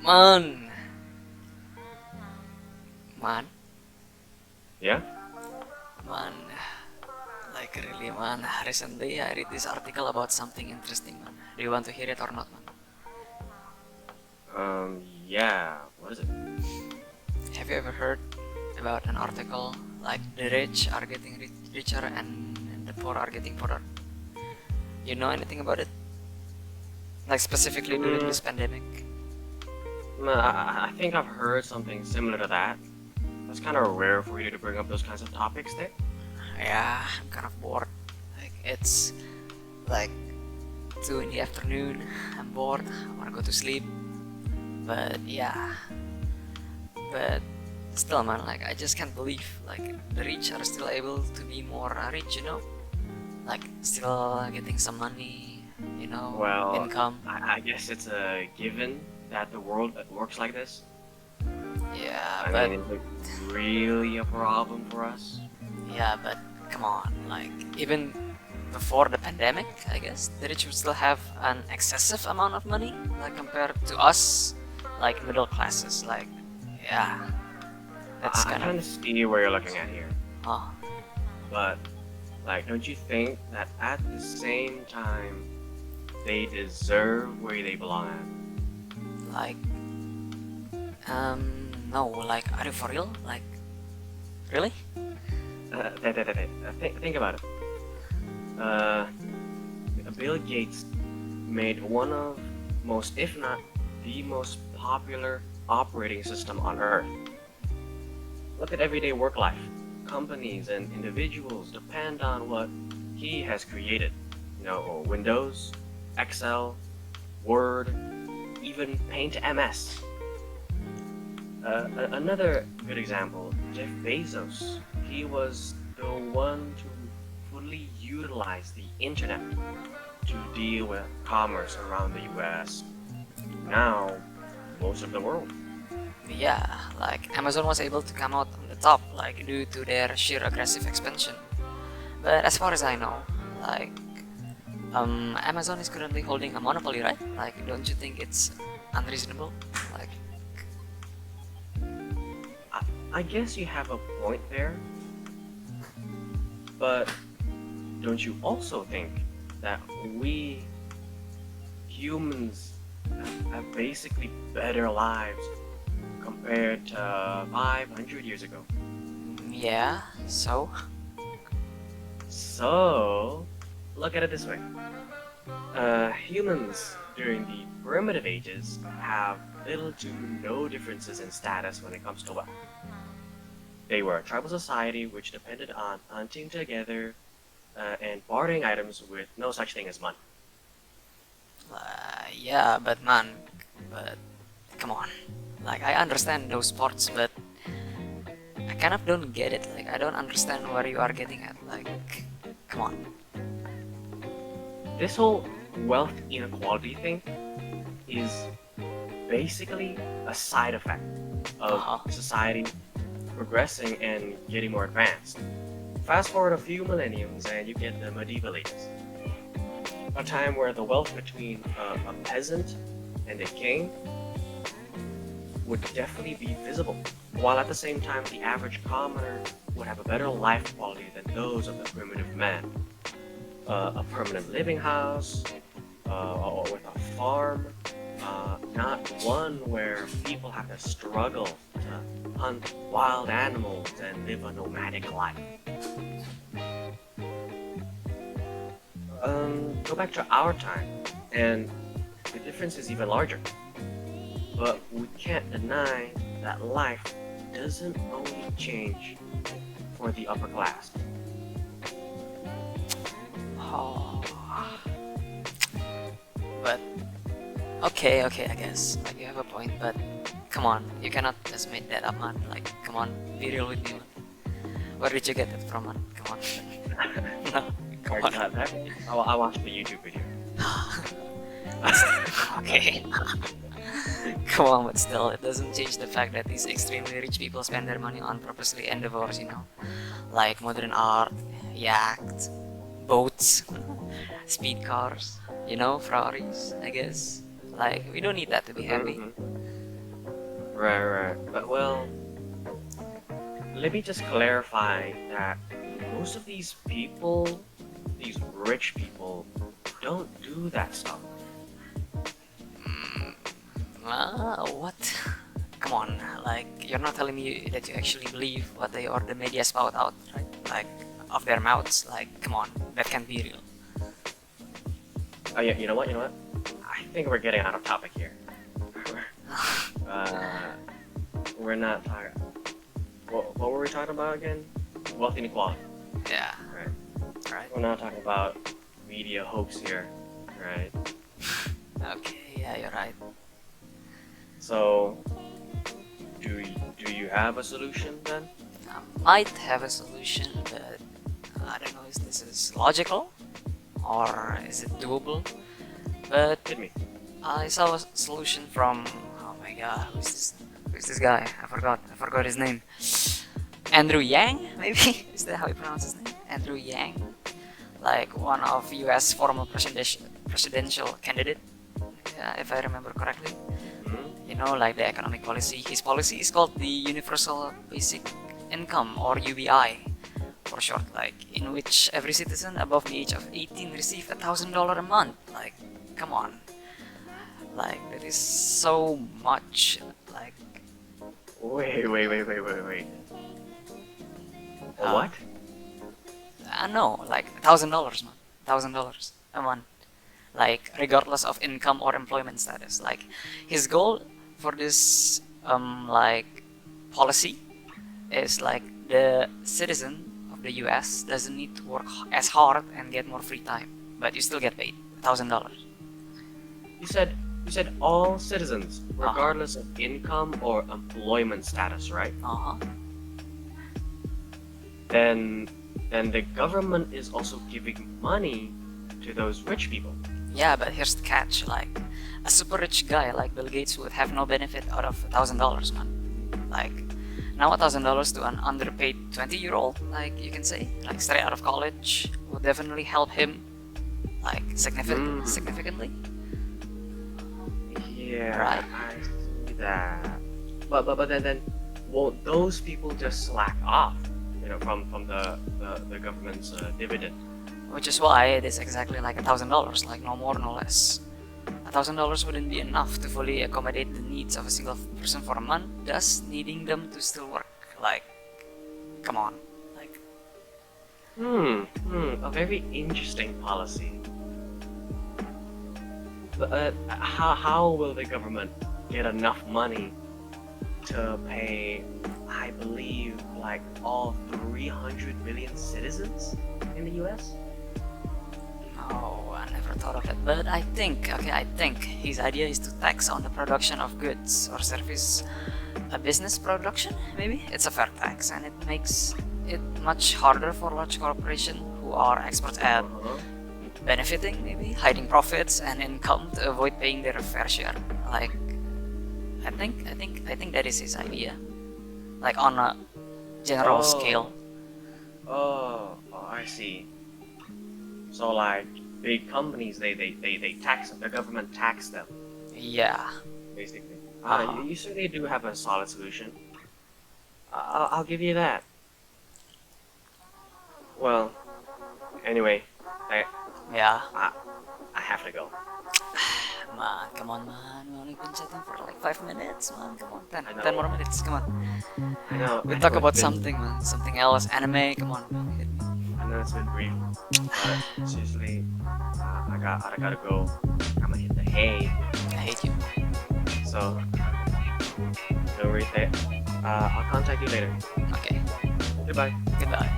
Man, man, Yeah? man. Like really, man. Recently, I read this article about something interesting, man. Do you want to hear it or not, man? Yeah. What is it? Have you ever heard about an article like the rich are getting richer and the poor are getting poorer? You know anything about it? Like specifically during Mm, this pandemic? I think I've heard something similar to that. That's kind of rare for you to bring up those kinds of topics there. Yeah, I'm kind of bored. Like it's like 2 in the afternoon. I'm bored. I wanna go to sleep. But yeah, but still, man. Like I just can't believe like the rich are still able to be more rich. Like still getting some money. Well, Income. I guess it's a given that the world works like this. Yeah, I but mean, is it really a problem for us? yeah, but come on. Like even before the pandemic, I guess the rich would still have an excessive amount of money, like compared to us, like middle classes. Like, yeah, that's I kind of kind of see where you're looking at here, oh, but like, don't you think that at the same time they deserve where they belong like no, like are you for real? Like really? think about it. Uh, Bill Gates made one of most, if not the most popular operating system on Earth. Look at everyday work life. Companies and individuals depend on what he has created. Windows, Excel, Word, even Paint MS. Another good example, Jeff Bezos. He was the one to fully utilize the internet to deal with commerce around the US. Now, most of the world. Yeah, like Amazon was able to come out on the top, like due to their sheer aggressive expansion. But as far as I know, like Amazon is currently holding a monopoly, right? Like, don't you think it's unreasonable? Like, I, I guess you have a point there, but don't you also think that we humans have basically better lives compared to 500 years ago? yeah, so So, look at it this way. Humans during the primitive ages have little to no differences in status when it comes to wealth. They were a tribal society which depended on hunting together and bartering items with no such thing as money. yeah, but man, but come on. Like, I understand those parts, but I kind of don't get it. Like, I don't understand where you are getting at. Like, come on. This whole wealth inequality thing is basically a side effect Uh of huh. society progressing and getting more advanced. Fast forward a few millenniums and you get the medieval ages, a time where the wealth between a peasant and a king would definitely be visible, while at the same time the average commoner would have a better life quality than those of the primitive man. A permanent living house, or with a farm, not one where people have to struggle to hunt wild animals and live a nomadic life. Go back to our time, and the difference is even larger. But we can't deny that life doesn't only change for the upper class. Oh. But okay, okay, I guess. Like, you have a point, but come on, you cannot just make that up, man. Like, come on, be real with me, man. Where did you get that from, man? Come on. No, come Or on. that, I watched the YouTube video. Okay. Come on, but still, it doesn't change the fact that these extremely rich people spend their money on purposely endeavors. Like modern art, yachts, boats, speed cars, Ferraris, I guess. Like, we don't need that to be happy. Mhm. Right. But well, let me just clarify that most of these people, these rich people, don't do that stuff. Mm, what? Come on, like you're not telling me that you actually believe what they or the media spout out, right? Like of their mouths. Like, come on, that can't be real. Oh yeah, you know what? I think we're getting out of topic here. uh, we're not talking. What were we talking about again? Wealth inequality. Yeah, Right. right. We're not talking about media hoax here, right? Okay, yeah, you're right. So, do you have a solution then? I might have a solution, but I don't know if this is logical or is it doable. But Hit me. I saw a solution from, oh my god, who's this guy? I forgot his name. Andrew Yang, maybe? Is that how you pronounce his name? Andrew Yang, like one of US former presidential candidate, if I remember correctly. Mhm. You know, like the economic policy. His policy is called the Universal Basic Income, or UBI for short, like in which every citizen above the age of 18 receive $1,000 a month. Like, come on, like that is so much. Like, Wait. uh, What? I know, like $1,000, man, $1,000 a month, like regardless of income or employment status. Like his goal for this like policy is like the citizen of the US doesn't need to work as hard and get more free time, but you still get paid $1,000. You said all citizens, Uh-huh. regardless of income or employment status, right? Uh-huh. Then the government is also giving money to those rich people. Yeah, but here's the catch. Like a super rich guy like Bill Gates would have no benefit out of $1,000, man. Like now $1,000 to an underpaid 20-year-old, like you can say, like straight out of college, would definitely help him, like significantly. Yeah, Right. I see that. But then won't those people just slack off, from the government's dividend? Which is why it is exactly like $1,000, like no more, no less. $1,000 wouldn't be enough to fully accommodate the needs of a single person for a month, thus needing them to still work. Like, come on. Like, A very interesting policy. But how will the government get enough money to pay, I believe, like all 300 million citizens in the US? no, I never thought of it. But I think his idea is to tax on the production of goods or service, a business production, maybe? It's a fair tax, and it makes it much harder for large corporations who are experts at Uh-huh. benefiting, maybe hiding profits and income to avoid paying their fair share. Like, I think that is his idea. Like on a general Oh. scale. Oh, I see. So like big companies, they tax them. The government tax them, Yeah. basically. Uh-huh. You certainly do have a solid solution. I'll give you that. Well, anyway, Yeah. I have to go. Man, come on, man. We only been chatting for like 5 minutes, man. Come on, 10, I know. 10 more minutes. Come on. I know. We I talk know about it's been- something, man. Something else. Anime. Come on. Hit me. I know it's been brief, but seriously, I gotta go. I'm gonna hit the hay. I hate you. So, don't worry. I'll contact you later. Okay. Goodbye. Goodbye.